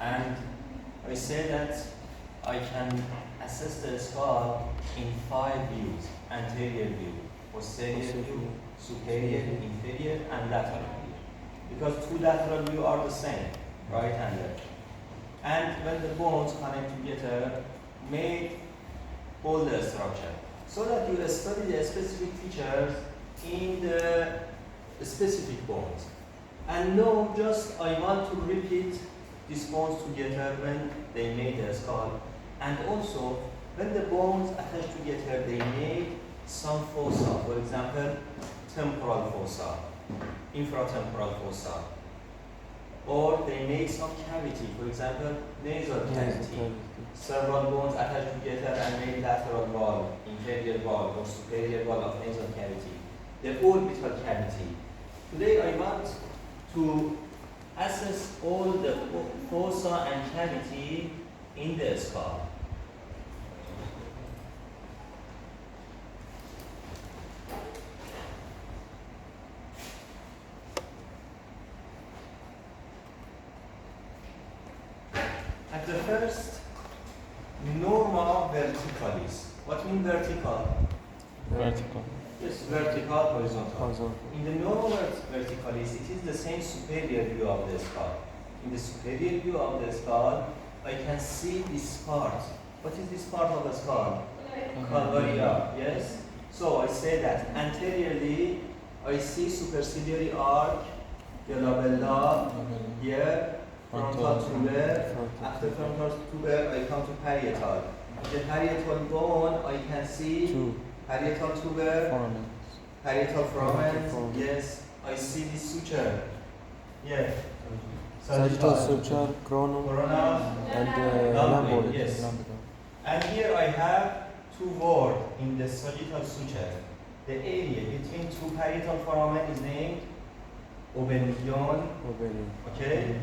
and I say that I can assess the skull in 5 views: anterior view, posterior view, superior, inferior, and lateral view. Because two lateral views are the same, right and left. And when the bones connect together, made all the structure. So that you study the specific features in the specific bones. And no, just I want to repeat these bones together when they made the skull. And also, when the bones attach together, they made some fossa. For example, temporal fossa, infratemporal fossa. Or they make some cavity, for example, nasal cavity. Several bones attached together and made lateral wall, inferior wall, or superior wall of nasal cavity. The orbital cavity. Today I want to assess all the fossa and cavity in the skull. At the first, norma verticalis. What means vertical? Vertical. Yes, vertical, horizontal. In the normal verticalis, it is the same superior view of the skull. In the superior view of the skull, I can see this part. What is this part of the skull? Calvaria, yes? So I say that anteriorly, I see superciliary arc, the labella, here, frontal tuber. After frontal tuber, I come to parietal. The parietal bone, I can see parietal tuber, parietal foramen. Yes, I see this suture. Yeah. Sagittal suture, coronal, and lamboid. Yes. And here I have two words in the sagittal suture. The area between two parietal foramen is named obelion. Okay.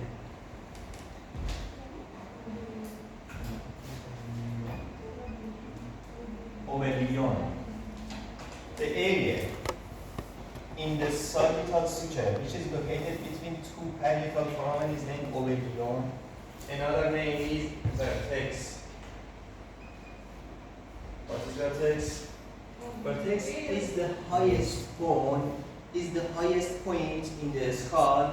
Obelion. The area in the sagittal suture, which is located between two parietal foramen, is named obelion. Another name is vertex. What is vertex? Vertex is the highest bone, is the highest point in the skull,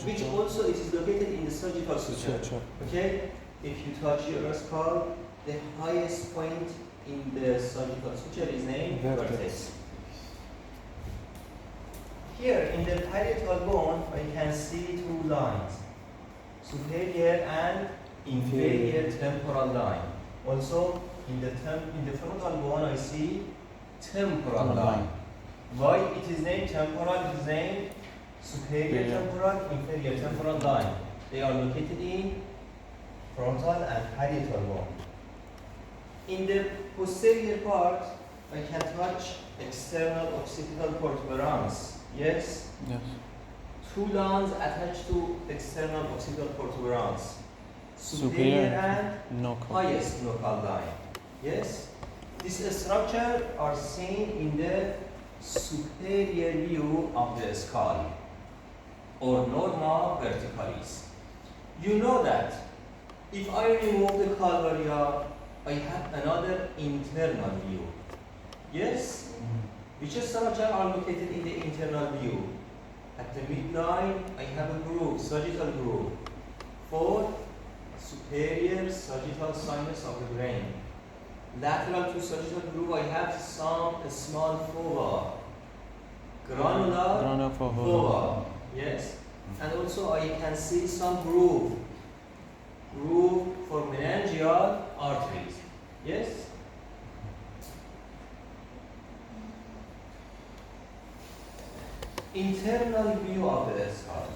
which also it is located in the sagittal suture. Okay? If you touch your skull, the highest point in the sagittal suture is named vertex. Here in the parietal bone, I can see two lines, superior and inferior temporal line. Also, in the frontal bone, I see temporal line. Why it is named temporal? It is named superior temporal, inferior temporal line. They are located in frontal and parietal bone. In the posterior part, I can touch external occipital protuberance. Yes? Yes. Two lines attached to external occipital protuberance. Superior and highest nuchal line. Yes? This structure are seen in the superior view of the skull, or norma verticalis. You know that if I remove the calvaria, I have another internal view. Yes? Which structure are located in the internal view? At the midline, I have a groove, sagittal groove, for superior sagittal sinus of the brain. Lateral to sagittal groove, I have some small fova, granular fova. Yes, and also I can see some groove for meningeal arteries. Yes. Internal view of the skull.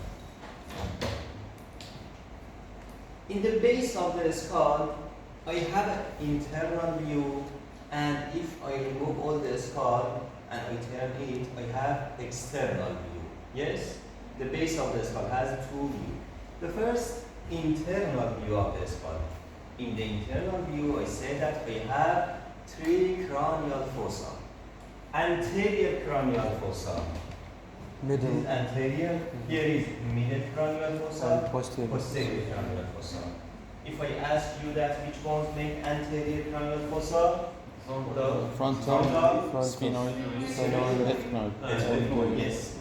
In the base of the skull, I have an internal view, and if I remove all the skull and I turn it, I have external view. Yes? The base of the skull has two views. The first, internal view of the skull. In the internal view, I say that I have three cranial fossa. Anterior cranial fossa. Middle. This is anterior. Here is middle cranial fossa, And posterior. posterior cranial fossa. If I ask you that which ones make anterior cranial fossa? The Frontal, Sphenoid, sphenoid, ethnoid. ethmoid, yes.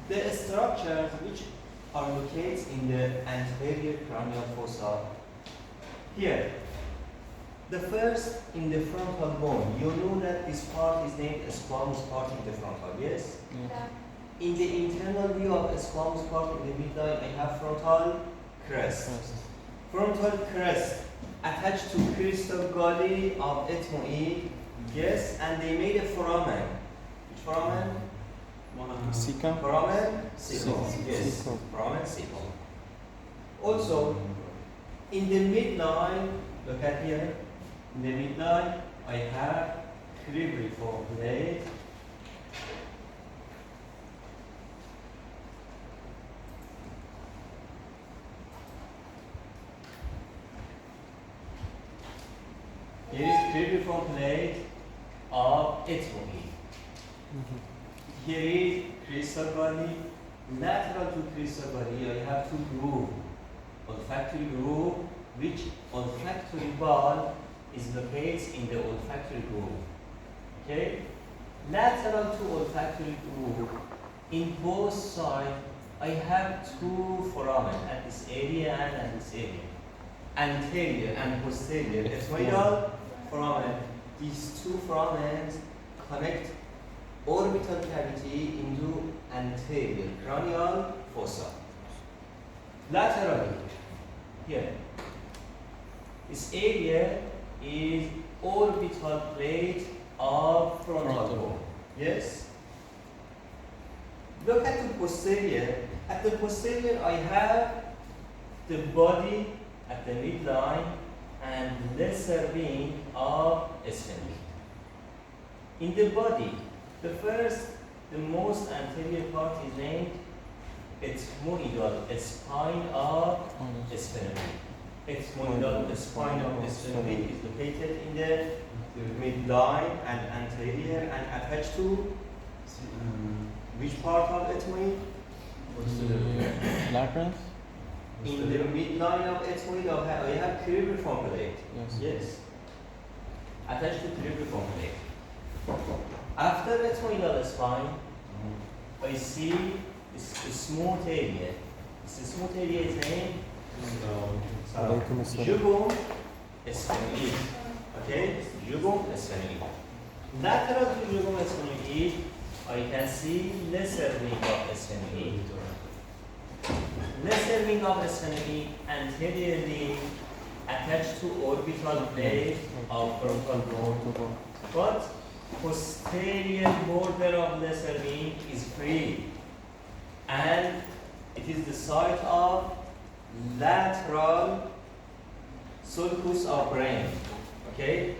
The structures which are located in the anterior cranial fossa. Here, the first in the frontal bone. You know that this part is named squamous part in the frontal, yes? In the internal view of squamous part in the midline, I have frontal crest. Frontal crest attached to crystal gully of ethmoid, yes, and they made a foramen. Which foramen? Cecum. Foramen cecum, yes. Cecum. Foramen cecum. Also, in the midline, look at here, in the midline, I have cribriform plate. Here is cribriform plate of ethmoid. Here is crystal body. Lateral to crystal body, I have two grooves. Olfactory groove, which olfactory bulb is located in the olfactory groove. Okay? Lateral to olfactory groove, in both sides, I have two foramen at this area and at this area. Anterior and posterior ethmoidal foramen. These two foramens connect orbital cavity into anterior cranial fossa. Laterally, here, this area is orbital plate of frontal bone. Yes? Look at the posterior. At the posterior, I have the body at the midline and lesser wing of sphenoid. In the body, the most anterior part is named ethmoidal spine of sphenoid. Ethmoidal spine of sphenoid is located in the midline and anterior and attached to which part of ethmoid? Labyrinth. In the midline of ethmoid, I have cribriform plate. Yes. Attached to cribriform plate. After ethmoidal spine, I see this smooth area. This smooth area is named jugum sphenoid. Okay? Jugum sphenoid. Lateral to jugum sphenoid, I can see lesser wing of sphenoid. Lesser wing of sphenoid anteriorly attached to orbital plate of frontal bone. But posterior border of lesser wing is free, and it is the site of lateral sulcus of brain. Okay?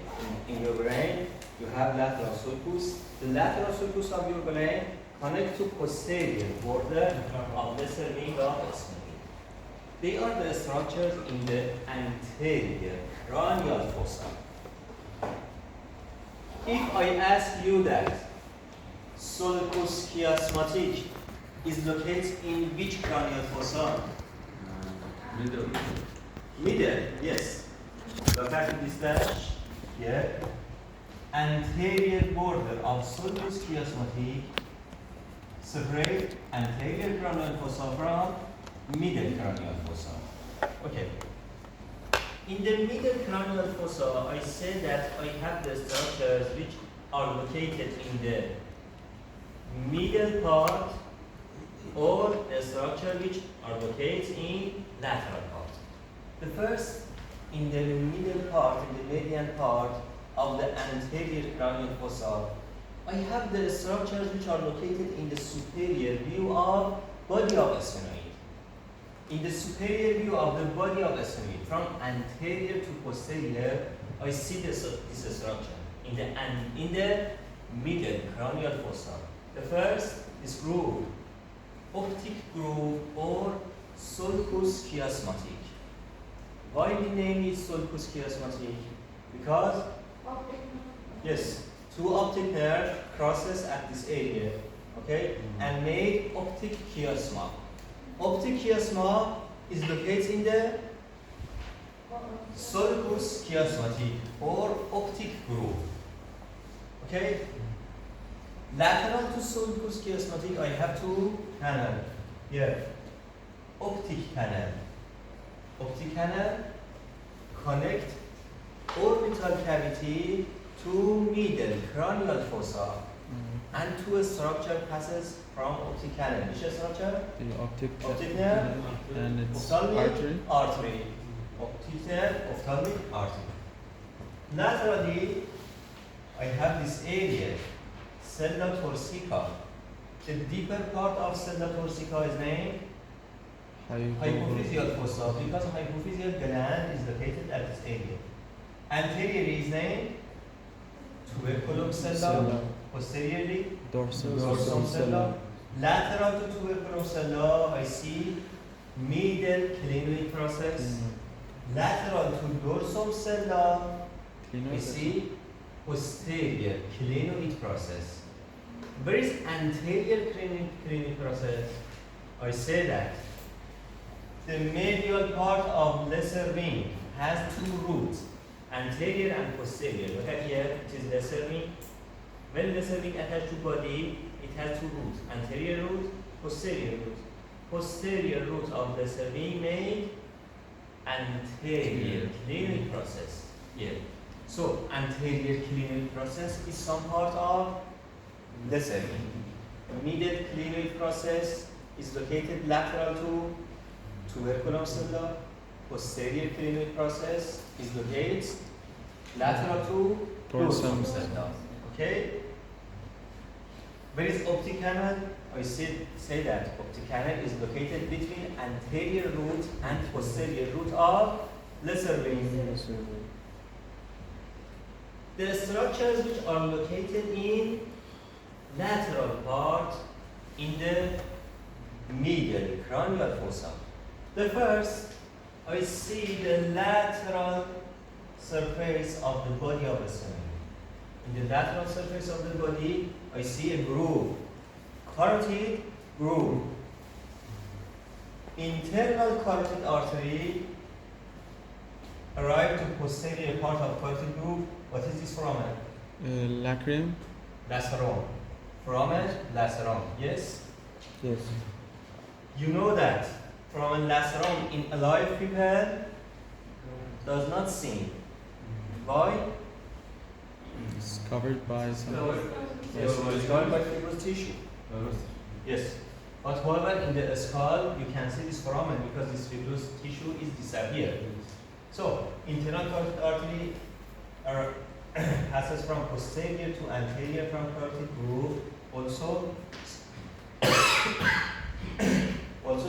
In your brain, you have lateral sulcus. The lateral sulcus of your brain connect to posterior border of lesser wing of sphenoid. They are the structures in the anterior cranial fossa. If I ask you that sulcus chiasmatic is located in which cranial fossa? Middle. Middle, yes. Look at this dash here. Anterior border of sulcus chiasmatic separate anterior cranial fossa from middle cranial fossa. Okay. In the middle cranial fossa, I said that I have the structures which are located in the middle part or the structure which are located in lateral part. The first, in the middle part, in the median part of the anterior cranial fossa, I have the structures which are located in the superior view of body of sphenoid. In the superior view of the body of sphenoid, from anterior to posterior, I see this structure in the middle cranial fossa. The first is groove, optic groove or sulcus chiasmatic. Why the name is sulcus chiasmatic? Because yes, two optic nerve crosses at this area, okay, and made optic chiasma. Optic chiasma is located in the sulcus chiasmatic or optic groove. Okay? Lateral to sulcus chiasmatic, I have two canal. Here, optic canal. Optic canal connect orbital cavity to middle cranial fossa, and to a structure passes from optic canal. Which structure? The optic nerve and its ophthalmic artery. artery. Optic nerve, ophthalmic artery. Laterally, I have this area, sella torsica. The deeper part of sella torsica is named hypophyseal fossa, because hypophyseal gland is located at this area. Anterior is named tuberculum sella, posteriorly dorsum sella. Lateral to tuberculum sella, I see middle clinoid process. Lateral to dorsum sella, I see posterior clinoid process. Where is anterior clinoid process? I say that the medial part of lesser wing has two roots, anterior and posterior. Look at here, it is lesser wing. When lesser wing attached to body, it has two roots, anterior root, posterior root. Posterior root of lesser wing made anterior clinoid process. Here. So anterior clinoid process is some part of lesser wing. Middle clinoid process is located lateral to tuberculum sella. Posterior clinoid process is located lateral to dorsum sella. Okay? Where is optic canal? I say that optic canal is located between anterior root and posterior root of lesser wing. The structures which are located in lateral part in the medial cranial fossa. The first, I see the lateral surface of the body of the sternum. In the lateral surface of the body, I see a groove, carotid groove. Internal carotid artery arrive to posterior part of carotid groove. What is this foramen? Lacrium. Lacerum. Foramen lacerum. Yes? Yes. You know that foramen lacerum in alive people does not sink. Why? It's covered by some. Yes, it is covered by fibrous tissue. Yes. But however, in the skull, you can see this foramen because this fibrous tissue is disappeared. So, internal carotid artery passes from posterior to anterior from carotid groove. Also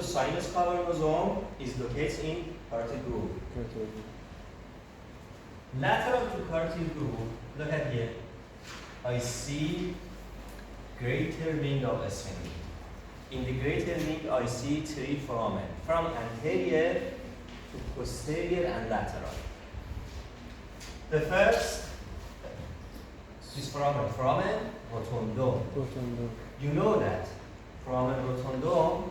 sinus cavernosome is located in carotid groove. Lateral to carotid groove, look at here. I see greater wing of sphincter. In the greater wing, I see three foramen, from anterior to posterior and lateral. The first is foramen rotundum. You know that foramen rotundum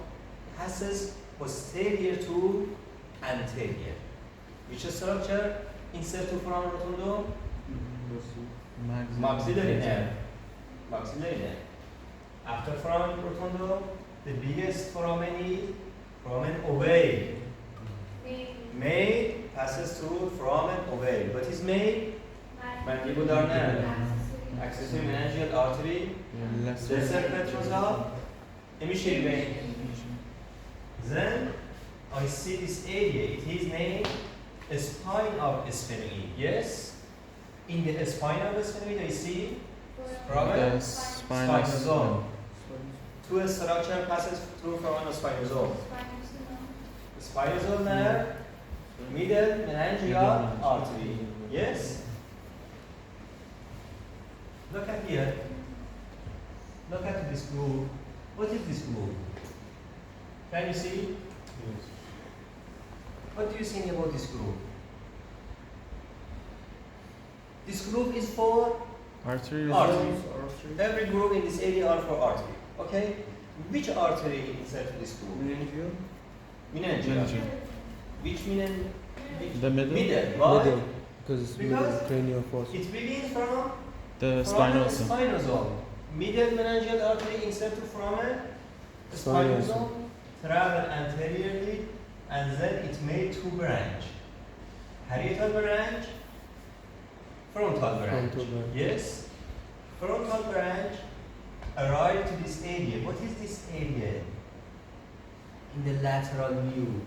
passes posterior to anterior. Which structure insert to foramen rotundum? Maxillary nerve. Maxillary nerve. After foramen rotundum, the biggest foramen is foramen ovale. Main passes through foramen ovale. What is main? Mandibular nerve. Accessory meningeal artery. Lesser petrosal. Emissary vein. Then I see this area. It is named spine of sphenoid. Yes? In the spine of sphenoid, I see foramen spinosome. Two structure passes through foramen spinosome. Spinosome nerve, middle meningeal artery. Yes? Look at here. Look at this groove. What is this groove? Can you see? Yes. What do you think about this groove? This groove is for Artery. artery. Every groove in this area are for artery. Okay? Which artery inside this groove? Meningeal. Meningeal. Which The middle? Middle. Why? Middle. Because it's middle Because cranial fossa. It begins from The from a spinosum. spinosome. Middle meningeal artery inserted from a spinosome, travel anteriorly, and then it made two branch. Parietal branch, frontal branch. Frontal branch. Yes, frontal branch arrived to this area. What is this area? In the lateral view.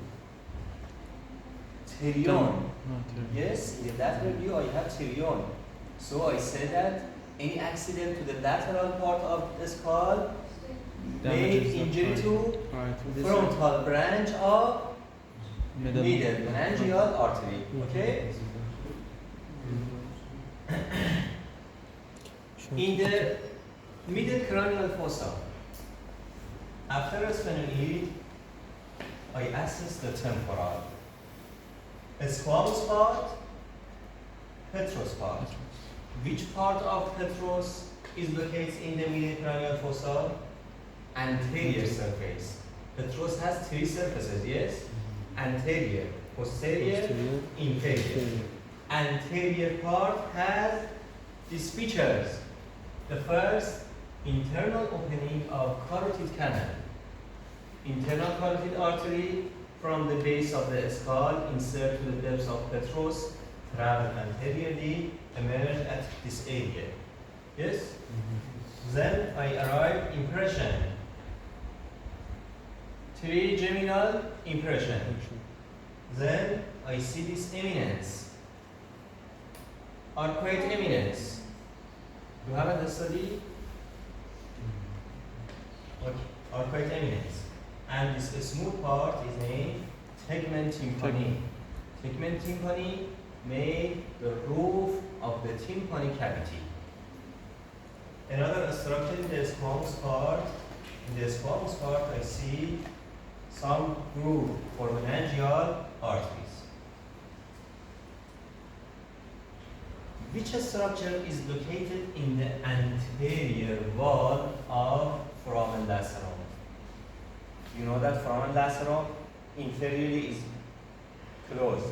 Pterion. Not here. Yes, in the lateral view I have pterion. So I say that any accident to the lateral part of the skull made Damages the injury to parietal. frontal branch of Middle. middle meningeal artery. Okay? In the middle cranial fossa, after a sphenoid, I assess the temporal. A squamous part, petrous part. Which part of petrous is located in the middle cranial fossa? Anterior surface. Petrous has three surfaces, yes? Anterior, posterior, Posterior. inferior. Inferior. Anterior part has these features. The first, internal opening of carotid canal. Internal carotid artery from the base of the skull insert to the depths of petrous, travel anteriorly, emerge at this area. Yes? Then I arrive impression. Trigeminal impression. Then I see this eminence. Arcuate eminence. You haven't studied? Arcuate eminence. And this smooth part is named tegment tympani. Tegment tympani made the roof of the tympanic cavity. Another structure in the squamous part. In the squamous part, I see some groove for meningeal arteries. Which structure is located in the anterior wall of foramen lacerum? You know that foramen lacerum inferiorly is closed.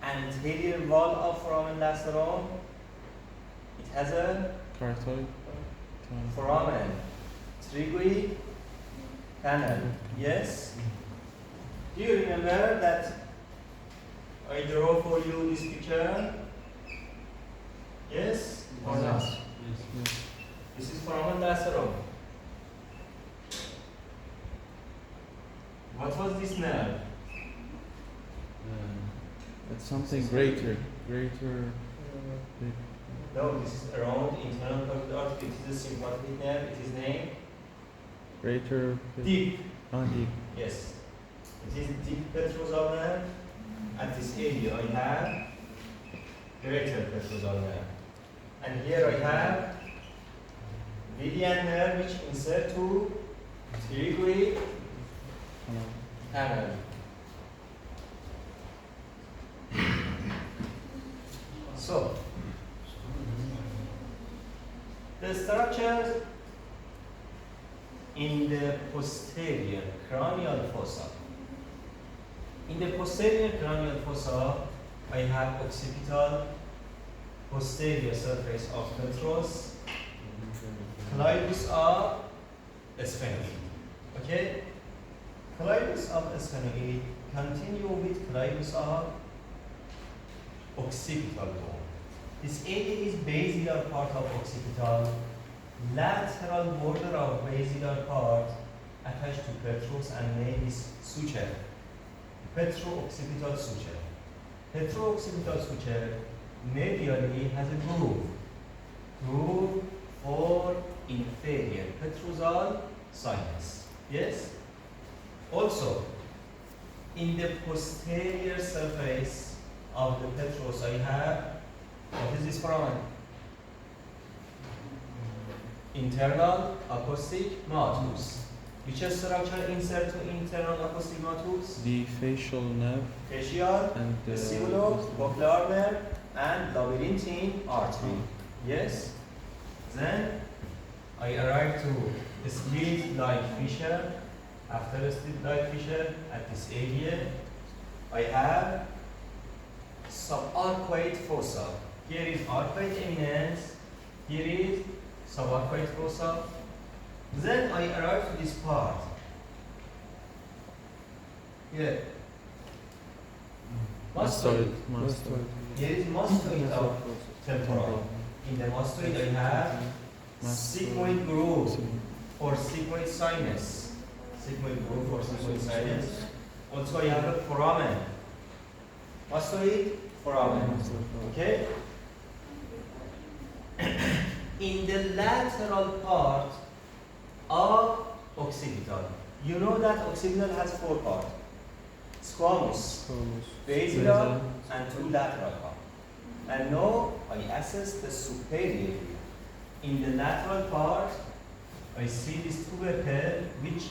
Anterior wall of foramen lacerum, it has a Carotid. foramen trigui canal. Yes? Do you remember that I draw for you this picture? Yes or not? Yes. This is foramen lacerum. What was this nerve? It's something greater. Greater. No, this is around internal carotid artery. It is a sympathetic nerve. It is named Greater. deep. Deep. Yes. It is deep petrosal nerve. At this area I have greater petrosal nerve. And here I have Vidian nerve which insert to trigui canal. So, the structures in the posterior cranial fossa. In the posterior cranial fossa, I have occipital posterior surface of petrous, clivus of sphenoid. Okay? Clivus of sphenoid continue with clivus of occipital bone. This area is basilar part of occipital, lateral border of basilar part attached to petrous and made this suture, petro-occipital suture. Petro-occipital suture medially has a groove for inferior petrosal sinus. Yes? Also, in the posterior surface of the petrous, I have, what is this foramen? Internal acoustic matus. Which structure insert to internal acoustic matus? The facial nerve Facial, and the vestibulo-cochlear nerve, and labyrinthine artery. Yes? Then I arrive to a slit-like fissure. After a slit-like fissure at this area, I have arcuate fossa. Here is arcuate eminence. Here is subarcuate fossa. Then I arrive to this part. Here. Mastoid. Mastoid. Here is mastoid of temporal. In the mastoid I have sigmoid groove for sigmoid sinus. Sigmoid groove for sigmoid sinus. Also I have a foramen. Mastoid, foramen. Okay? In the lateral part of occipital. You know that occipital has 4 parts. Squamous, basilar, and 2 lateral parts. And now I assess the superior view. In the lateral part, I see this tubercle which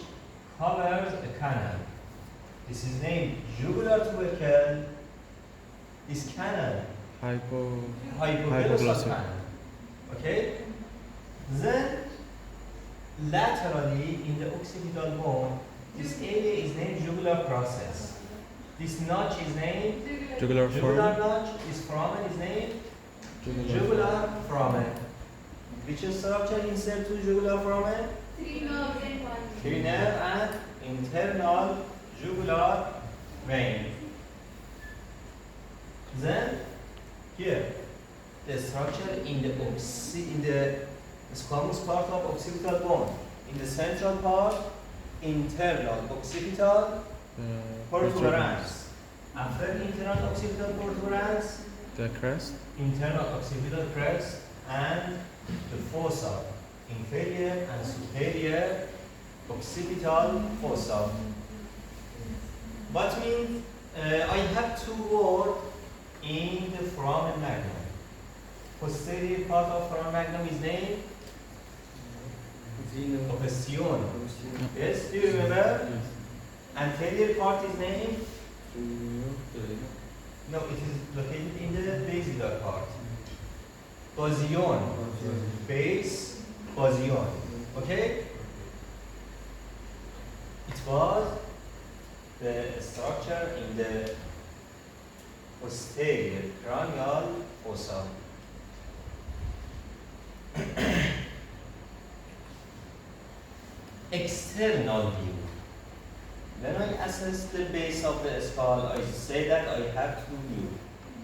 covers a canal. This is named jugular tubercle. This canal, hypoglossal Hypoglossal. canal. Okay? Then, laterally in the occipital bone, this area is named jugular process. This notch is named Jugular jugular foramen. notch. This foramen is named jugular foramen. Which structure insert to jugular foramen? 3 nerves and 1 Three nerve and internal jugular vein. Then here the structure in the squamous part of occipital bone. In the central part, internal occipital protuberance. After internal occipital protuberance, The crest. internal occipital crest and the fossa, inferior and superior occipital fossa. What means I have 2 words in the foramen magnum. Posterior part of foramen magnum is named opression. Yes, do you remember? Anterior part is named? No, it is located in the basilar part. Basion. Base, basion. Okay? It was the structure in the posterior cranial fossa. External view. When I assess the base of the skull, I say that I have 2 views.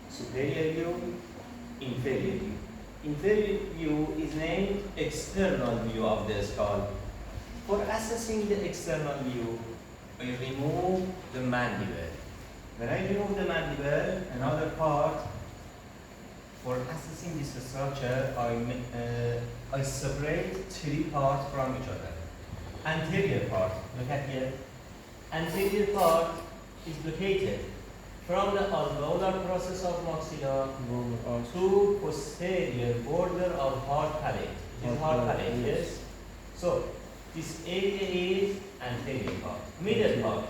Superior view, inferior view. Inferior view is named external view of the skull. For assessing the external view, I remove the mandible. When I remove the mandible, another part, for assessing this structure, I separate 3 parts from each other. Anterior part, look at here. Anterior part is located from the alveolar process of maxilla to posterior border of hard palate. It is hard palate, yes? So, this area is anterior part. Middle part,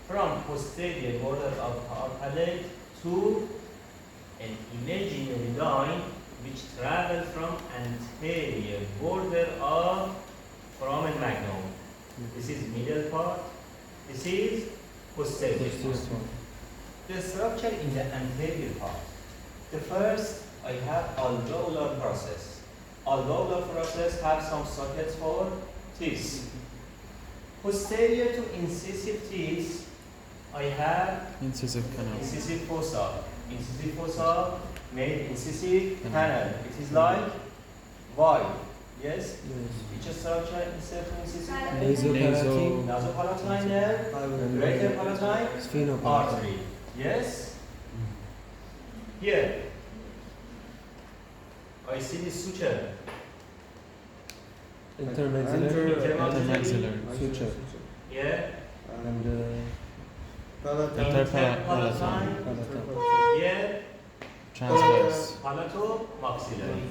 from posterior border of hard palate to an imaginary line which travels from anterior border of foramen magnum. This is middle part. This is posterior part. The structure in the anterior part. The first, I have alveolar process. Alveolar process have some sockets for teeth. Posterior to incisive teeth, I have Incisive canal. incisive fossa. Incisive fossa made incisive canal. It is like wide. Yes? Which structure insert to incisive canal? Nasopalatine Nasopalatine nerve, and greater palatine sphenopalatine. artery. Yes? Here, I see this suture. Intermaxillary Intermaxillary. suture Yeah? and Interpalatine. palatine. Here, Transverse. palatomaxillary.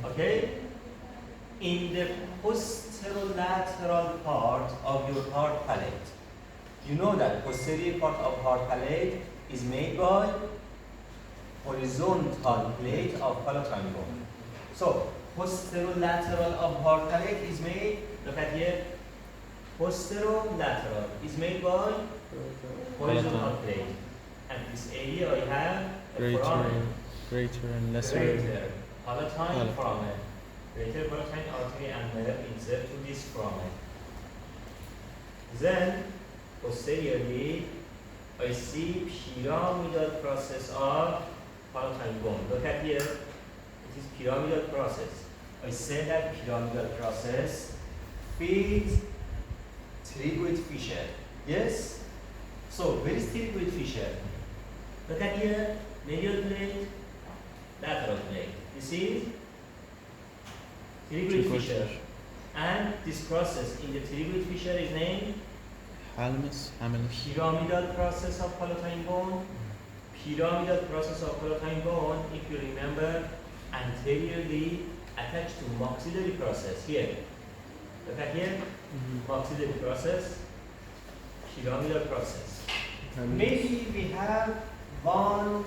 Okay? In the posterolateral part of your hard palate, you know that posterior part of hard palate is made by horizontal plate of palatine bone. So, posterolateral of hard palate is made, look at here, posterolateral is made by horizontal plate. And this area I have a Greater foramen. Greater and lesser. Greater palatine Palatine. foramen. Greater palatine artery and nerve insert to this foramen. Then, posteriorly, I see pyramidal process of palatine bone. Look at here. It is pyramidal process. I say that pyramidal process feeds pterygoid fissure. Yes? So, where is pterygoid fissure? Look at here. Medial plate, lateral plate. This is pterygoid fissure. And this process in the pterygoid fissure is named Halmus, Hamilus. pyramidal process of palatine bone. Pyramidal process of palatine bone, if you remember, anteriorly attached to maxillary process. Here, look at here, maxillary process, pyramidal process. Maybe we have 1,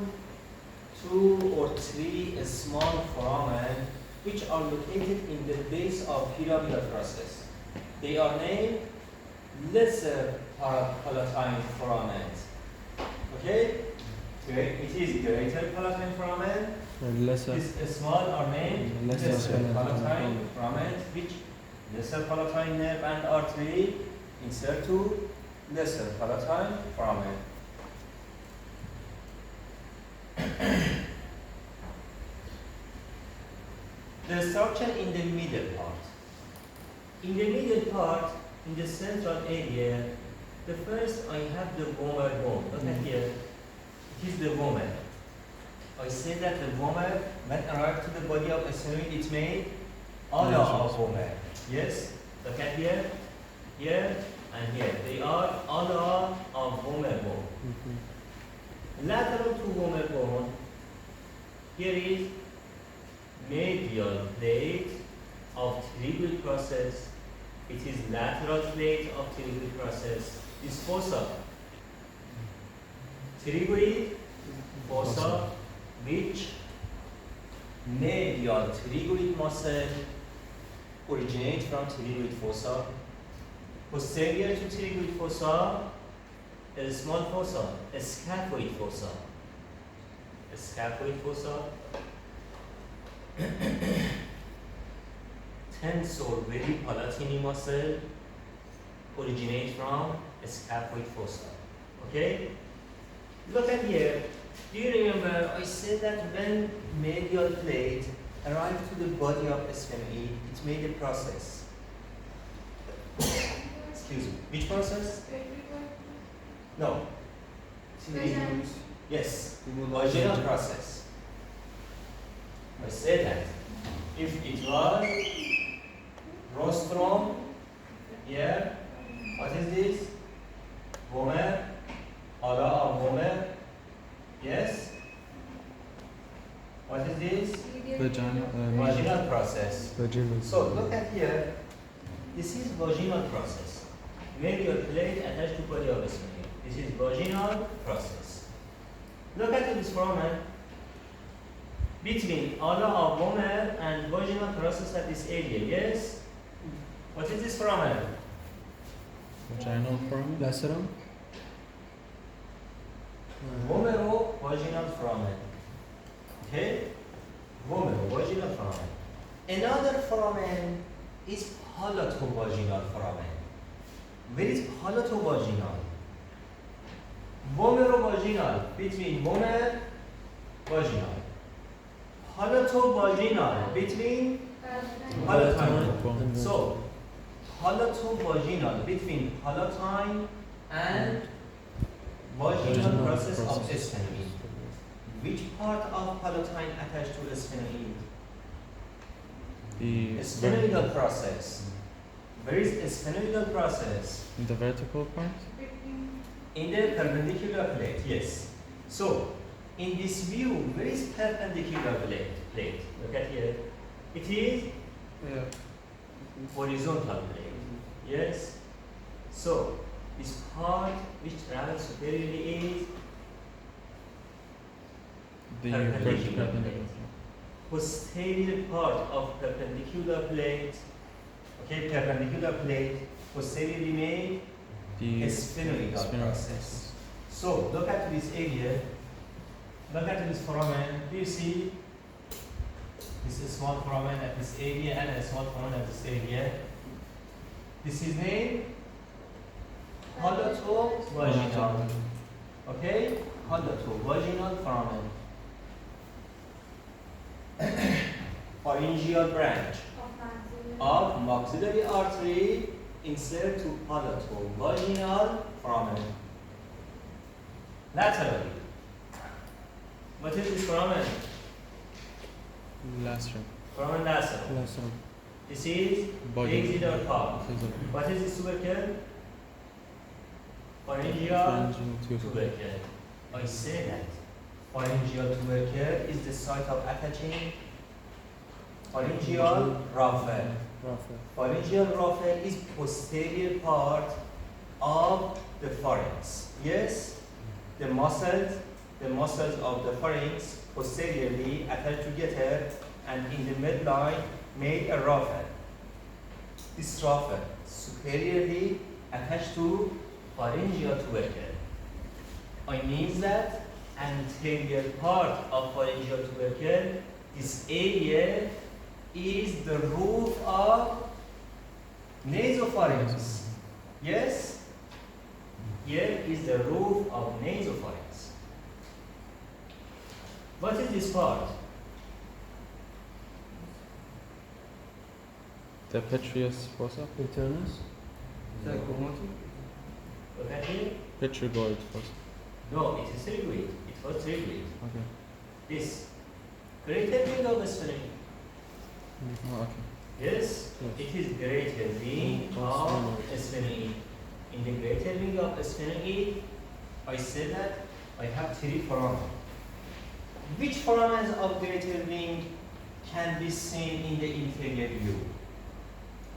2, or 3 small foramen which are located in the base of pyramidal process. They are named lesser palatine foramens. Okay? It is greater palatine foramen. And lesser. These small are named Lesser lesser palatine palatine foramen, which lesser palatine nerve and artery insert to lesser palatine foramen. The structure in the middle part. In the middle part, in the central area, the first I have the vomer bone. Look at here. It is the vomer. I say that the vomer, when arrived to the body of a sphenoid, it made ala of vomer. Yes? Look at here, here, and here. They are ala of vomer bone. Lateral to vomer bone, here is medial plate of pterygoid process. It is lateral plate of pterygoid process. This fossa, pterygoid fossa, which medial pterygoid muscle originates from pterygoid fossa. Posterior to pterygoid fossa, a small fossa, a scaphoid fossa. A scaphoid fossa. Tensor very palatine muscle originates from a scaphoid fossa. Okay? Look at here. Do you remember I said that when medial plate arrived to the body of sphenoid, it made a process. Excuse me. Which process? No. Yes. Vaginal process. I said that if it was rostrum, here, what is this? Vomer, ala of vomer, yes? What is this? Vagina. Vaginal process. Vaginal. So look at here, this is vaginal process. Medial plate attached to body of sphenoid. This is vaginal process. Look at this foramen. Between ala of vomer and vaginal process at this area, yes? What is this foramen? Vaginal foramen. Lacerum. Vomero-vaginal foramen. Okay? Vomero-vaginal foramen. Another foramen is palatovaginal foramen. Where is palatovaginal? Vomero-vaginal, between vomer, vaginal. Palatovaginal, between palatine. So, palatovaginal, between palatine and vaginal process of sphenoid. Which part of palatine attached to the sphenoid? The Sphenoidal process. Where is a sphenoidal process? in the vertical part. In the perpendicular plate, yes. So, in this view, where is perpendicular plate? Look at here. It is horizontal plate. Yes. So, this part which travels superiorly is The Perpendicular vertical. plate. Posterior part of perpendicular plate. Okay, perpendicular plate posteriorly made The a sphenoidal process. So look at this area. Look at this foramen. Do you see this is small foramen at this area and a small foramen at this area? This is named holotovaginal. Okay? Holotovaginal foramen. Pharyngeal branch of maxillary artery insert to holotovaginal foramen. Laterally. What is this foramen? Lateral. Foramen lateral. Last one. This is Body. exit or top. This is a What is this tubercle? Pharyngeal pharyngeal tubercle. tubercle. I say that pharyngeal tubercle is the site of attaching pharyngeal ruffle. Rafa. Pharyngeal ruffle is posterior part of the pharynx. Yes, the muscles of the pharynx posteriorly attached together and in the midline made a ruffle. This ruffle superiorly attached to pharyngeal tubercle. I mean that anterior part of pharyngeal tubercle, this area is the roof of nasopharynx. Yes? Here is the roof of nasopharynx. What is this part? The Petrius fossa. Internus. Look at here. Petrigoid fossa. No, it is cerebrate. It was cerebrate. Okay. This greater wing of the sphincter. Oh, okay. Yes, Yes. it is greater wing of sphincter. In the greater wing of sphincter, I said that I have three foramen. Which foramen of greater wing can be seen in the inferior view?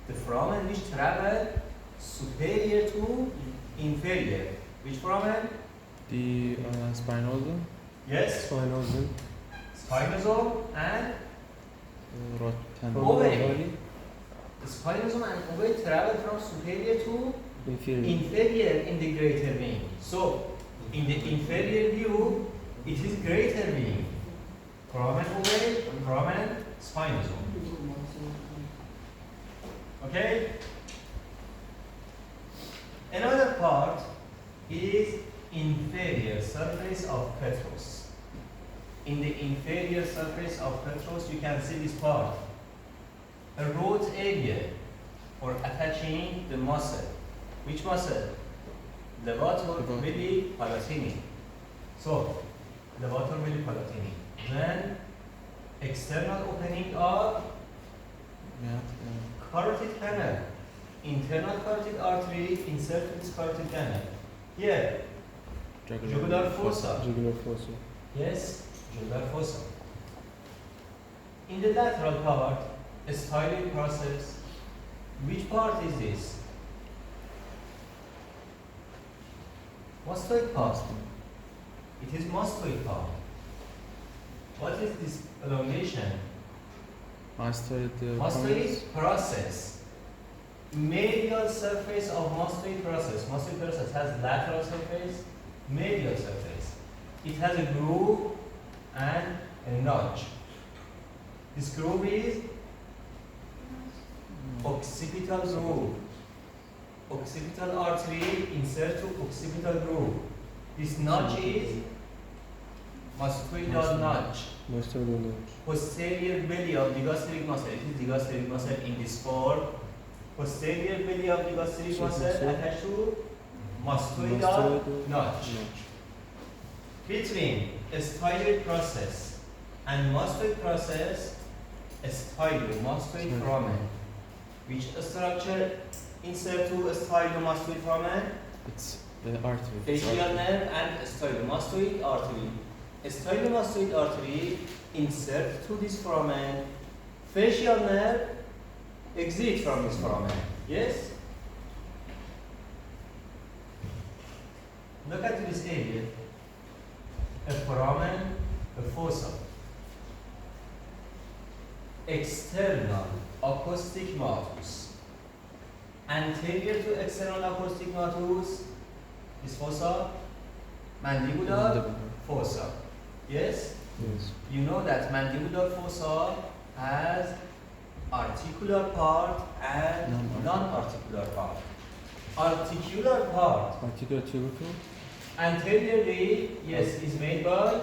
The foramen which travel superior to inferior. Which foramen? The spinosa. Yes, Spinosum. spinosum and Rotunda. ovary. The spinosum and ovary travel from superior to Inferior. inferior in the greater wing. So, in the inferior view, it is greater wing. Foramen ovary, foramen spinosum. Okay? Another part is inferior surface of petrous. In the inferior surface of petrous, you can see this part. A root area for attaching the muscle. Which muscle? Levator midi palatini. So, levator midi palatini. Then, external opening of Yeah. carotid canal. Internal carotid artery insert this carotid canal. Here, jugular fossa. Jugular fossa. Yes, jugular fossa. In the lateral part, a styling process. Which part is this? Mastoid part. It is mastoid part. What is this elongation? Mastoid. Mastoid process. Medial surface of mastoid process. Mastoid process has lateral surface, medial surface. It has a groove and a notch. This groove is occipital groove. Occipital artery insert to occipital groove. This notch is mastoidal notch. Most of the notch. Posterior belly of digastric muscle. It is digastric muscle in this form. Posterior belly of digastric muscle attached to mastoidal notch. Between a styloid process and mastoid process, a stylomastoid foramen. Which structure insert to a stylomastoid foramen? It's the artery. Facial nerve and stylomastoid artery. A stylomastoid artery insert to this foramen. Facial nerve exit from this foramen. Yes? Look at this area. A foramen, a fossa. External acoustic matus. Anterior to external acoustic matus, this fossa, mandibular fossa. Yes? Yes. You know that mandibular fossa has articular part and non-articular part. Articular part Articular tubercle. anteriorly, yes, is made by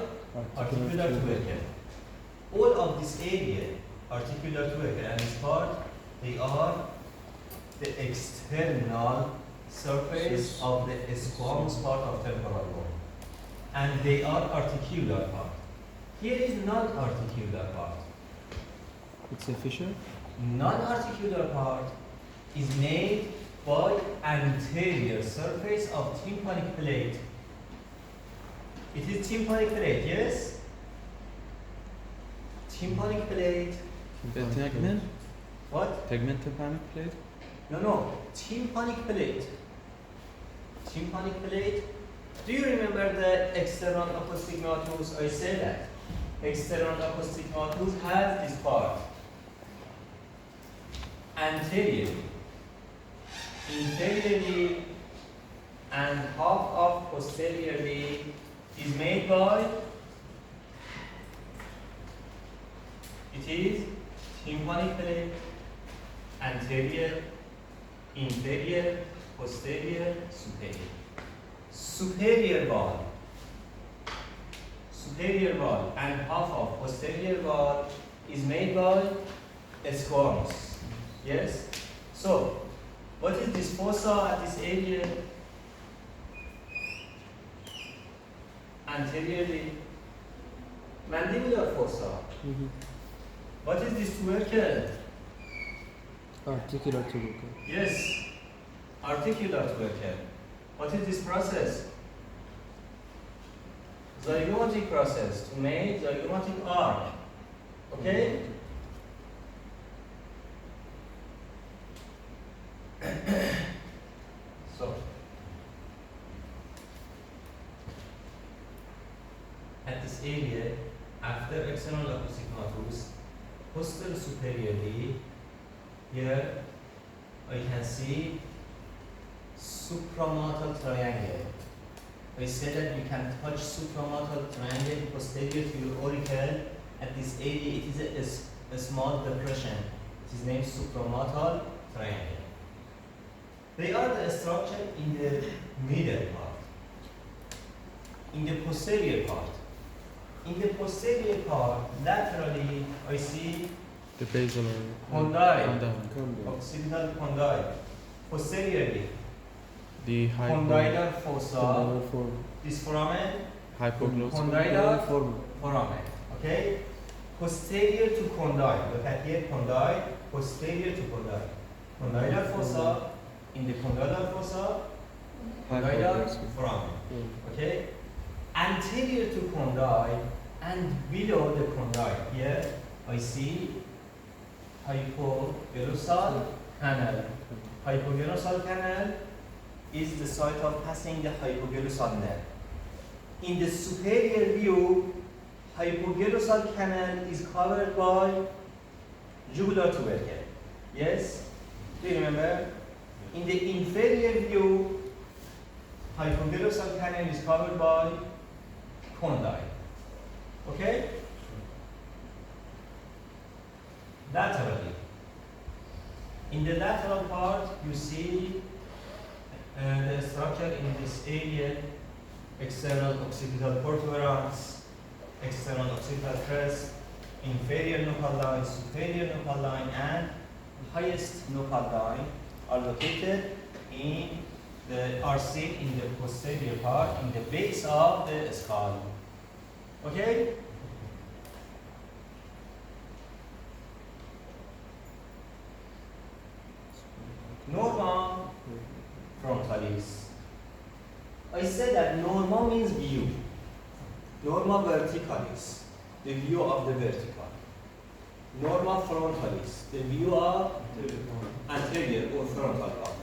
articular tubercle. All of this area, articular tubercle and this part, they are the external surface of the squamous part of temporal bone. And they are articular part. Here is non-articular part. It's a fissure. Non-articular part is made by anterior surface of tympanic plate. It is tympanic plate, yes? Tympanic plate. The tegment? What? Tegment tympanic plate? No. Tympanic plate. Tympanic plate. Do you remember the external apostygmatus? I said that. External apostygmatus has this part. Anteriorly, inferiorly, and half of posteriorly is made by, it is tympanic plate, anterior, inferior, posterior, superior. Superior wall and half of posterior wall is made by squamous. Yes? So, what is this fossa at this area? Anteriorly, mandibular fossa. Mm-hmm. What is this tubercle? Articular tubercle. Yes, articular tubercle. What is this process? Zygomatic process to make zygomatic arc. Okay? So, at this area, after external apostygmatus, posterior superiorly, here I can see supramotal triangle. I said that you can touch supramotal triangle posterior to your auricle. At this area, it is a small depression. It is named supramotal triangle. They are the structure in the middle part. In the posterior part. In the posterior part, laterally, I see The basal condyle, Condyle. occipital condyle. Posteriorly, The condylar fossa, Condylar form. this foramen, hypoglossal. condylar form. foramen. Okay? Posterior to condyle. Look at here, condyle, posterior to condyle. Condylar fossa, in the condylar fossa, condylar foramen. Okay? Anterior to condyle and below the condyle. Here I see hypoglossal canal. Hypoglossal canal is the site of passing the hypoglossal nerve. In the superior view, hypoglossal canal is covered by jugular tubercle. Yes? Do you remember? In the inferior view, hypoglossal canal is covered by condyle. Okay? Laterally. In the lateral part, you see the structure in this area, external occipital protuberance, external occipital crest, inferior nuchal line, superior nuchal line, and highest nuchal line are located are seen in the posterior part, in the base of the skull. Okay? Norma frontalis. I said that norma means view. Norma verticalis, the view of the vertical. Norma frontalis, the view of the anterior or frontal part.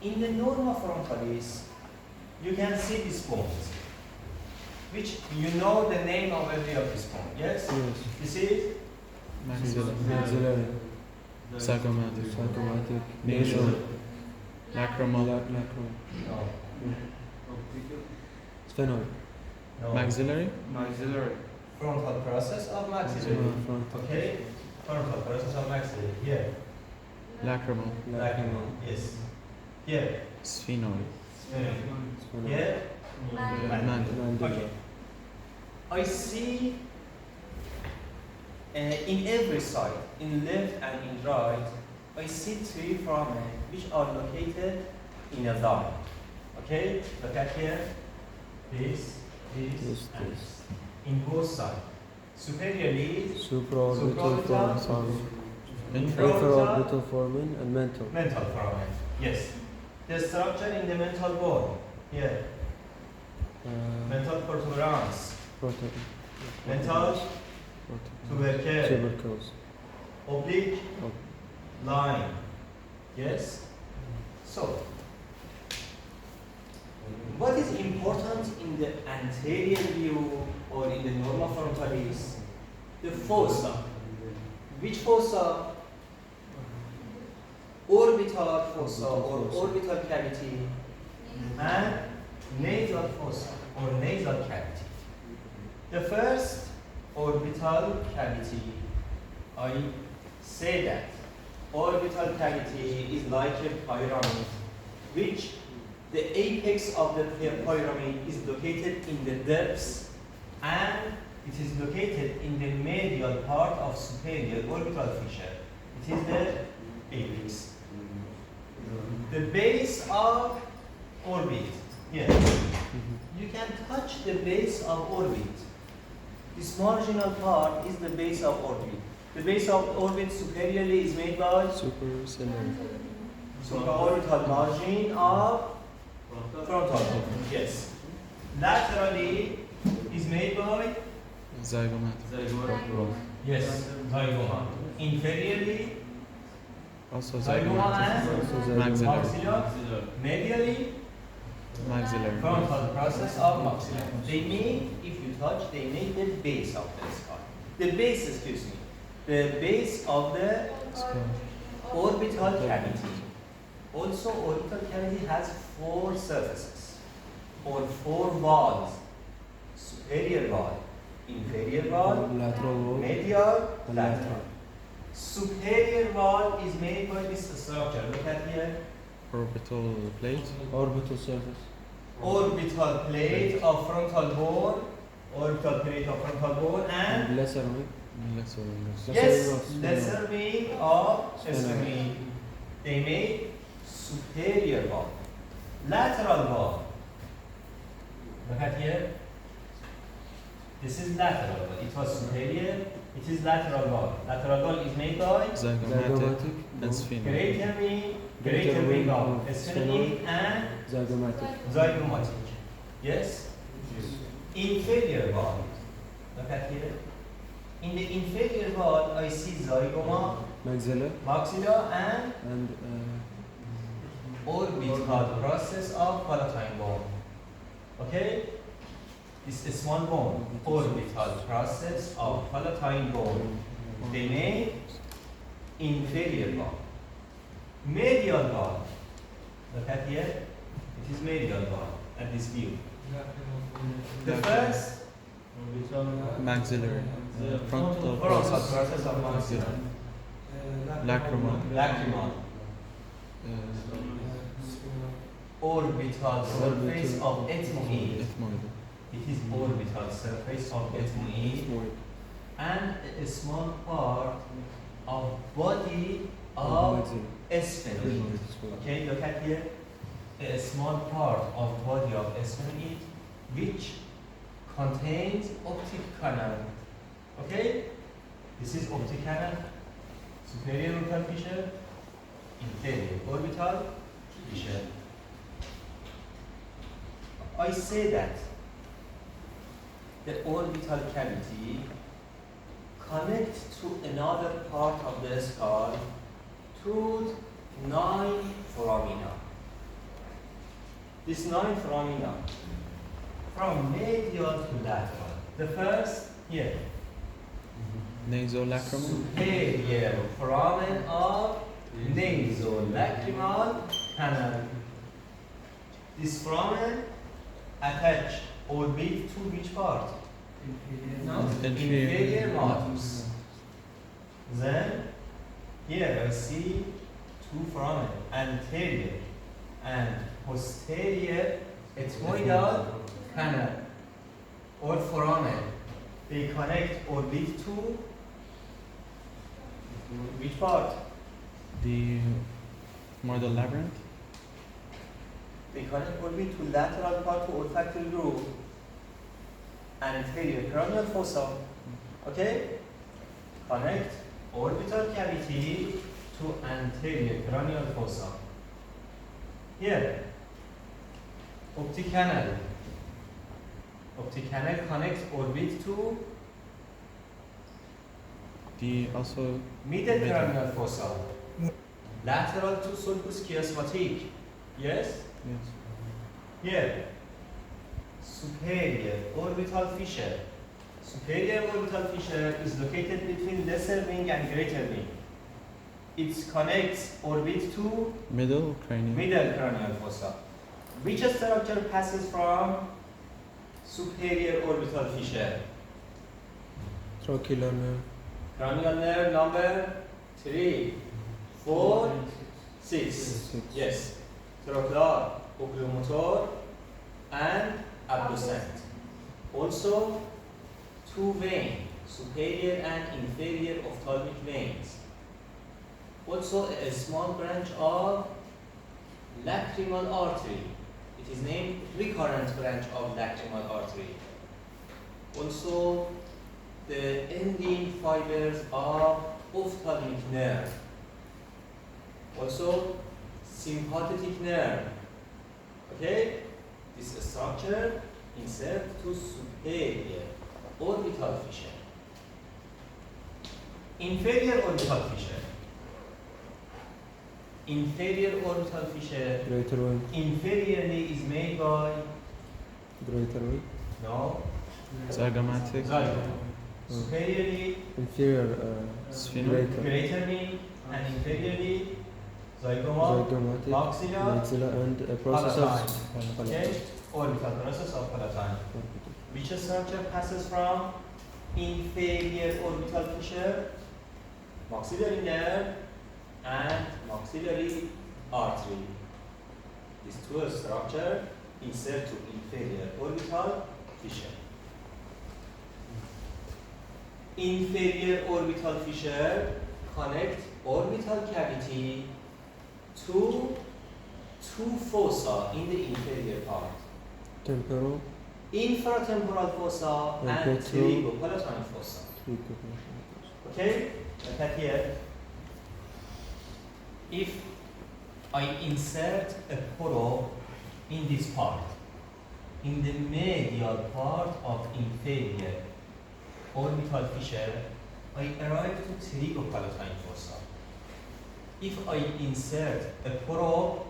In the norma frontalis, you can see this point, which you know the name of every of this point. Yes? Yes. This is Maxillary. Maxillary. Zygomatic. Zygomatic. Nasal. Lacrimal. Lacrimal. no. Sphenoid. No. Maxillary. Maxillary. Frontal process of maxillary. Front. Okay? Frontal process of maxillary. Here. Lacrimal. Lacrimal. Yes. Here. Sphenoid. Spinal. Here. Mandible. Mandible. Okay. I see in every side, in left and in right, I see three foramen which are located in a line. Okay? Look at here. This, This, and this. in both sides. Superiorly, Supraorbital Supraorbital. foramen. infraorbital, Infraorbital foramen and mental. mental foramen. Yes. The structure in the mental bone. Here. Mental protuberance. Proto- Mental tubercle. Tubercles. Oblique Ob- line. Yes? So, what is important in the anterior view or in the normal frontalis? The fossa. Which fossa? Orbital fossa or orbital cavity and nasal fossa or nasal cavity. The first orbital cavity, I say that orbital cavity is like a pyramid, which the apex of the pyramid is located in the depths and it is located in the medial part of superior orbital fissure. It is the apex. The base of orbit. Here. You can touch the base of orbit. This marginal part is the base of orbit. The base of orbit superiorly is made by Supraciliary. supraorbital margin of frontal. Yes. Laterally is made by Zygomatic. yes, zygoma. Inferiorly, Also zygoma zygomatic. and Maxillary. maxilla. Medially, Maxillary. frontal process of maxilla. They make, if you touch, they make the base of the skull. The base, excuse me, the base of the orbital cavity. Also, orbital cavity has four surfaces or four walls. Superior wall, inferior wall, Lateral wall. medial, and lateral. Superior wall is made by this structure. Look at here. Orbital plate. Orbital surface. Orbital plate of frontal bone, orbital plate of frontal bone, and Lesser wing. Lesser. yes, lesser wing of Sphenoid. sphenoid. They make superior wall. Lateral wall. Look at here. This is lateral wall. It was superior. It is lateral wall. Lateral wall is made by Zygomatic and sphenoid. greater wing of sphenoid and Zygomatic. zygomatic. Yes? Inferior wall. Look at here. In the inferior wall, I see zygoma, Maxilla maxilla, and and orbital process of palatine bone. Okay? This is small bone. Orbital process of palatine bone. They make inferior wall. Medial wall. Look at here. It is medial wall at this view. The first Maxillary. Frontal frontal process. process of maxilla. Lacrimal. Lacrimal. Orbital surface of ethmoid. Ethmoid. It is orbital surface of ethmoid and a small part of body of sphenoid. Okay, look at here. A small part of body of sphenoid which contains optic canal. Okay? This is optic canal, superior orbital fissure, inferior orbital fissure. I say that the orbital cavity connects to another part of the skull through 9 foramina. This 9 foramina from medial to lateral. The first here, Nasolacrimal. superior foramen of nasolacrimal canal. This foramen attach orbit to which part? Inferior. Inferior matrix. Then here I see two foramen, anterior and posterior ethmoidal canal or foramen. They connect orbit to which part? The model labyrinth. They connect orbit to lateral part to olfactory groove, anterior cranial fossa. Okay? Connect orbital cavity to anterior cranial fossa. Here, optic canal. Optic canal connects orbit to The also middle Middle. cranial fossa. Lateral to sulcus chiasmatic. Yes? yes. Here, superior orbital fissure. Superior orbital fissure is located between lesser wing and greater wing. It connects orbit to Middle cranium. middle cranial fossa. Which structure passes from superior orbital fissure? Trochlear nerve. Cranial nerve number 3, 4, 6. Six. Yes. Trochlear, oculomotor, and abducent. Also, two veins, superior and inferior ophthalmic veins. Also, a small branch of lacrimal artery. It is named recurrent branch of lacrimal artery. Also, the ending fibers of ophthalmic nerve. Also, sympathetic nerve. Okay? This structure insert to superior orbital fissure. Inferior orbital fissure. Inferior orbital fissure Greater wing. inferiorly is made by Greater wing. no Zygomatic. zygote. Superiorly Inferior. Sphenoid. Greater. greater wing and inferiorly zygoma, Zygomatic. maxilla, Maxilla and a process of palatine. Okay? Orbital process of palatine. Which structure passes from inferior orbital fissure, maxillary nerve, and maxillary artery. These two structures insert to inferior orbital fissure. Inferior orbital fissure connect orbital cavity to two fossa in the inferior part. Temporal. Infratemporal fossa and Petro- pterygopalatine fossa. Okay? Look at here. If I insert a poro in this part, in the medial part of inferior orbital fissure, I arrive to pterygopalatine fossa. If I insert a poro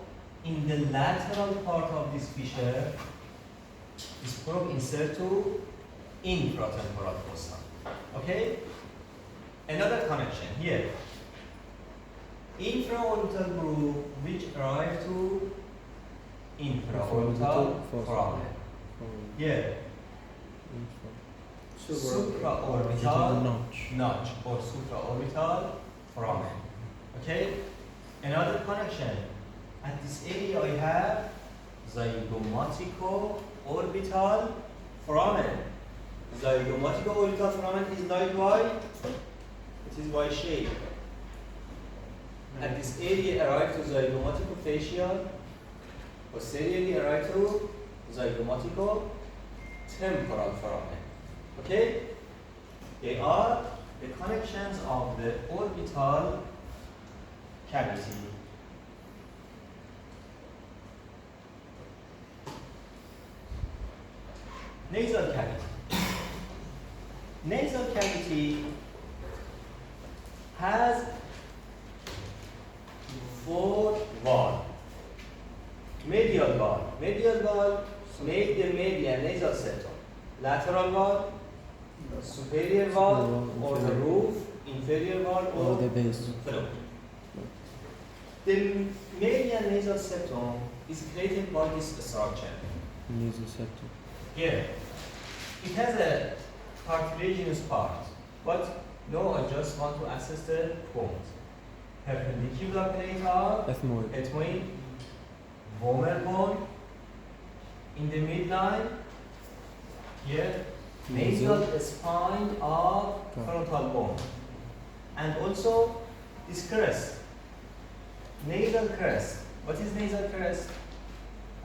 in the lateral part of this fissure, this probe insert to infratemporal fossa. Okay? Another connection here. Infraorbital groove which arrive to infraorbital foramen. Here, The supraorbital notch. notch or supraorbital foramen. Okay? Another connection. At this area I have zygomatico orbital foramen. Zygomatico orbital foramen is like Y. It is Y shape. At this area arrive to zygomatico facial. Posteriorly arrive to zygomatico temporal foramen. Okay? They are the connections of the orbital cavity. Nasal cavity. Nasal cavity has 4 walls. Medial wall. Medial wall made the median nasal septum. Lateral wall, superior wall, or the roof, inferior wall, Or the or base. floor. The median nasal septum is created by this structure. Nasal septum. Here, it has a cartilaginous part, but no, I just want to assess the bones. Perpendicular plate of Ethmoid. ethmoid, vomer bone, in the midline, here, nasal spine of frontal bone. And also this crest, nasal crest. What is nasal crest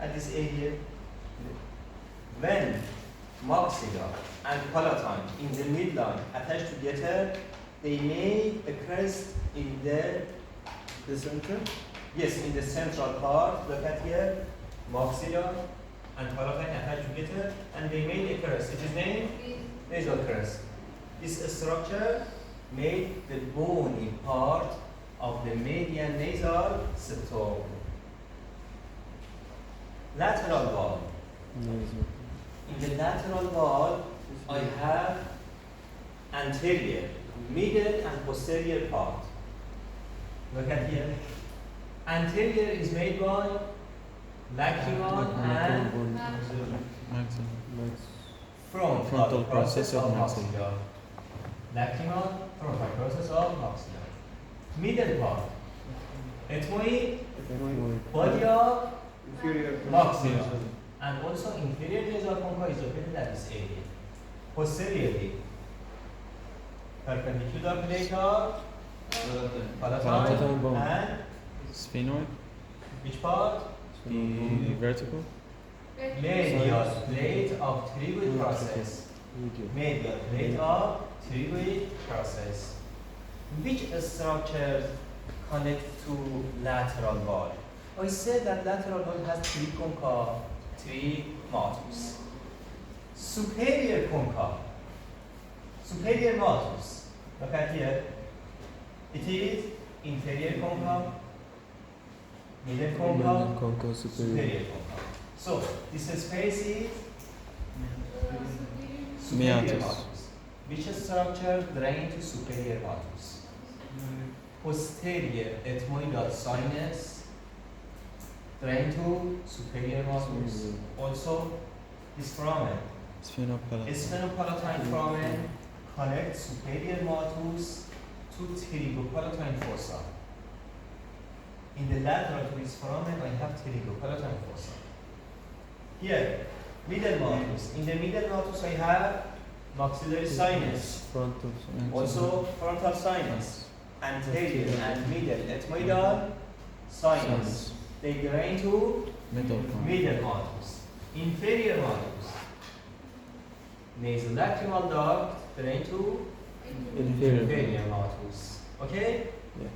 at this area? When maxilla and palatine in the midline attached together, they make a crest in the center? yes, in the central part. Look at here, maxilla and palatine attached together, and they made a crest. It is named nasal crest. This structure made the bony part of the median nasal septum. Lateral wall. Nasal. In the lateral wall, I have anterior, middle, and posterior part. Look at here. Anterior is made by lacrimal and Maximum. frontal process of maxilla. Lacrimal, frontal process of maxilla. Middle part, ethmoid, body of Inferior. maxilla. And also inferior nasal concha is located at this area. Posteriorly, perpendicular plate of palatine Palatine bone. and Sphenoid. which part? The vertical. Medial plate of pterygoid process. Medial. Medial plate of pterygoid process. Which structures connect to lateral wall? I said that lateral wall has three concha, three matrix. Superior concha, superior matrix. Look at here. It is inferior concha, middle concha, Concha superior. superior concha. So this space is superior Meatus. matrix. Which structure drain to superior matrix? Posterior ethmoidal sinus drain to superior matrix. Also, this foramen, Sphenopalatine. sphenopalatine foramen connects superior matrix to pterygopalatine fossa. In the lateral to this foramen, I have pterygopalatine fossa. Here, middle matrix. In the middle matrix, I have maxillary sinus. Frontal. Also, frontal sinus. Anterior and middle ethmoidal sinus. They drain to Middle concha. middle matrix. Inferior matrix. Nasolacrimal duct drain to Inferior. inferior matrix. Okay? Yeah.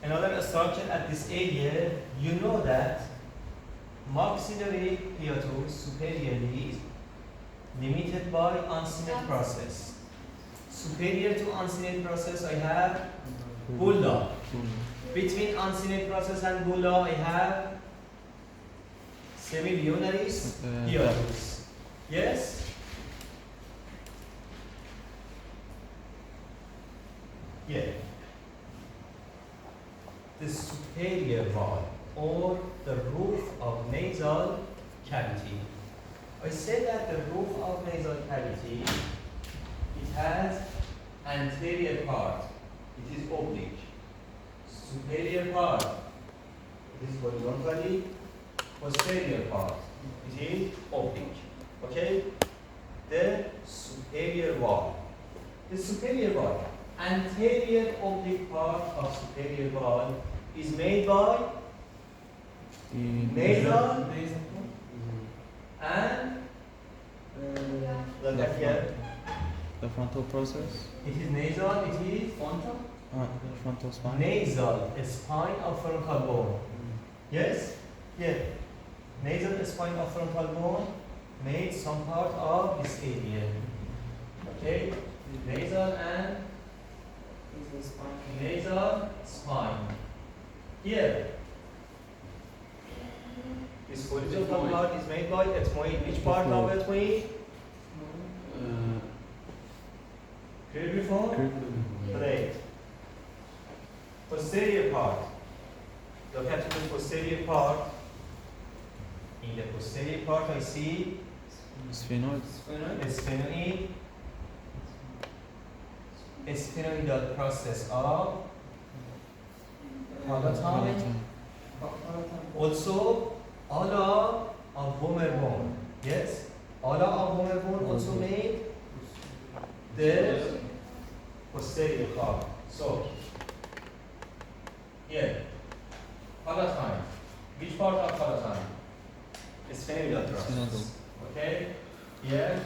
Another structure at this area, you know that maxillary hiatus superiorly is limited by uncinate process. Superior to uncinate process, I have bulla. Between uncinate process and bulla, I have semilunaris hiatus. Yes? Yeah. The superior wall or the roof of nasal cavity. I said that the roof of nasal cavity, it has anterior part, it is oblique. Superior part, it is horizontally. Posterior part, it is oblique. Okay? The superior wall. The superior wall, anterior oblique part of superior wall is made by nasal and look at here. The frontal process. It is nasal, it is Frontal spine. nasal spine of frontal bone. Yes? Yeah. Nasal spine of frontal bone made some part of this area. Okay? Nasal and nasal spine. Here. This horizontal part is made by ethmoid. Which part of ethmoid? Cribriform plate. Posterior part. Look at the posterior part. In the posterior part, I see Sphenoid. sphenoid, sphenoidal process of palatine. Also, ala of Homer bone. Yes? Ala of Homer bone also made the posterior part. So, here, palatine. Which part of palatine? Sphenoidal process. Sphenoidal. Okay? Here,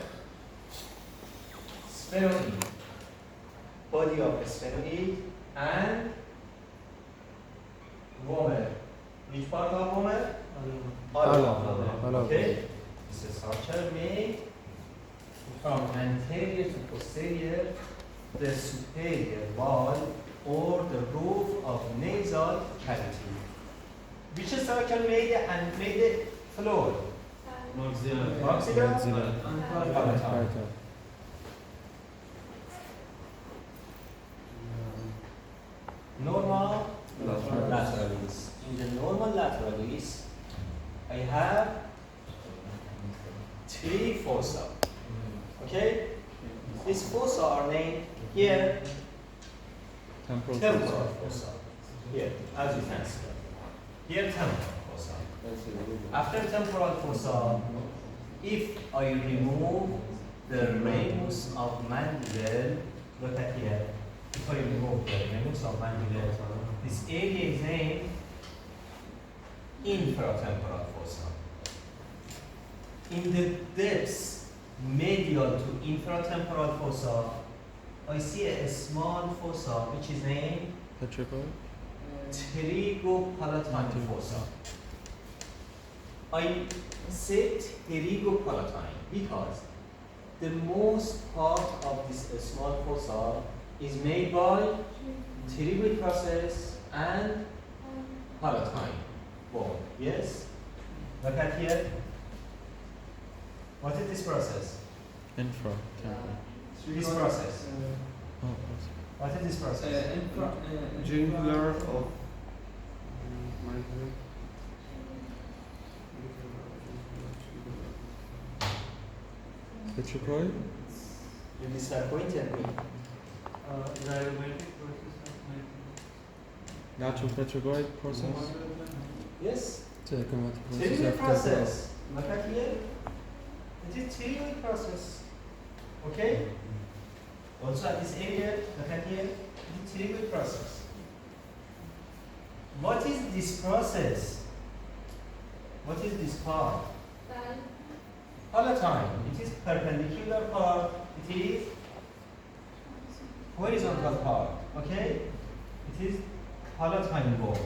sphenoid. Body of sphenoid and vomer. Which part of vomer? Ala. Okay? This is structure made from anterior to posterior, the superior wall or the roof of nasal cavity. Which structure made the floor? Maxilla Maxilla. and palatine. Parietal. Normal lateralis. In the normal lateralis, I have 3 fossa. Okay? These fossa are named here Temporal. temporal fossa. Here, as you can see. Here, temporal fossa. After temporal fossa, if I remove the ramus of mandible, look at here. If I remove the ramus of mandible, this area is named infratemporal fossa. In the depths medial to infratemporal fossa, I see a small fossa which is named Petrichoid. pterygopalatine fossa. I said pterygopalatine because the most part of this small fossa is made by pterygoid process and palatine bone. Yes? Look at here. What is this process? Infra. Temporal. This process. Oh, What is this process? Jugular of petrichoid. You disappointed me. Lateral petrichoid process. Yes? Telecomatic Pterygoid process. Look at here. It is pterygoid process. Okay? Also at this area, look at here. It is pterygoid process. What is this process? What is this part? Palatine. It is perpendicular part. It is horizontal part. Okay? It is palatine bone.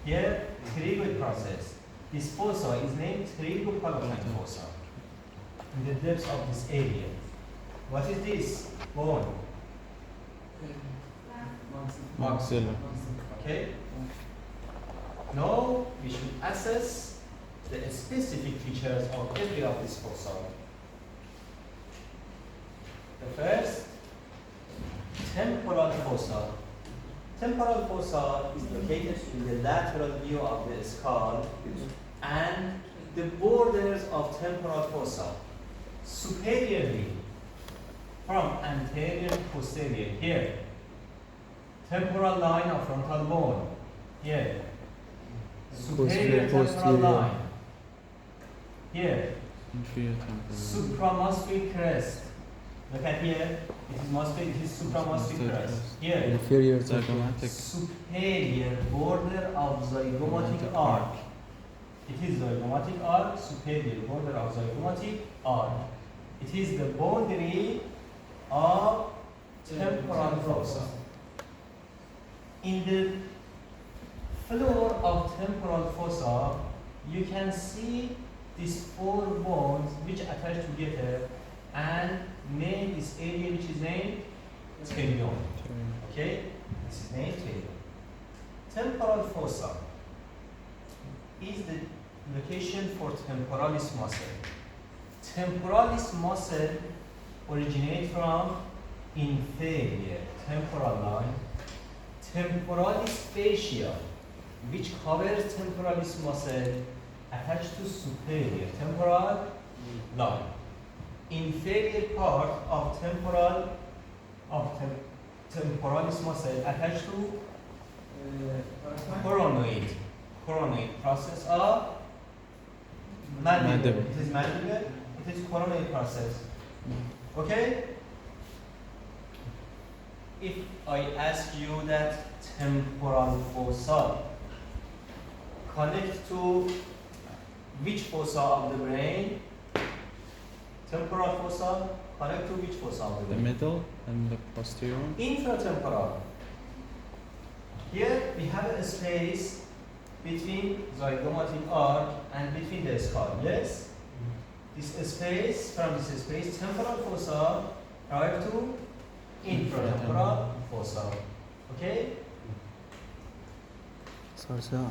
Here, pterygoid process. This fossa is named pterygopalatine fossa. In the depths of this area. What is this bone? Maxilla. Okay? Now we should assess the specific features of every of these fossa. The first, temporal fossa. Temporal fossa is located in the lateral view of the skull and the borders of temporal fossa superiorly from anterior to posterior. Here, temporal line of frontal bone. Here, superior temporal posterior. line. Here, Inferior temporal. supramuscular crest. Look at here. It is muscular. It is supramuscular crest. Here, inferior Zygomatic. superior border of zygomatic arc. It is zygomatic arc, superior border of zygomatic arc. It is the boundary of temporal fossa. In the floor of temporal fossa, you can see these 4 bones which attach together and name this area which is named pterion. Okay? This is named pterion. Temporal fossa is the location for temporalis muscle. Temporalis muscle originates from inferior temporal line. Temporalis fascia, which covers temporalis muscle, attached to superior temporal line. Inferior part of temporalis muscle attached to coronoid process of mandible. Mandible. It is mandible. It is coronoid process. Okay. If I ask you that temporal fossa connect to which fossa of the brain? Temporal fossa connect to which fossa of the The brain? middle and the posterior. Infratemporal. Here we have a space between zygomatic arch and between the skull. Yes? This space, from this space, temporal fossa drive to infratemporal fossa. Okay? Sorry, sir.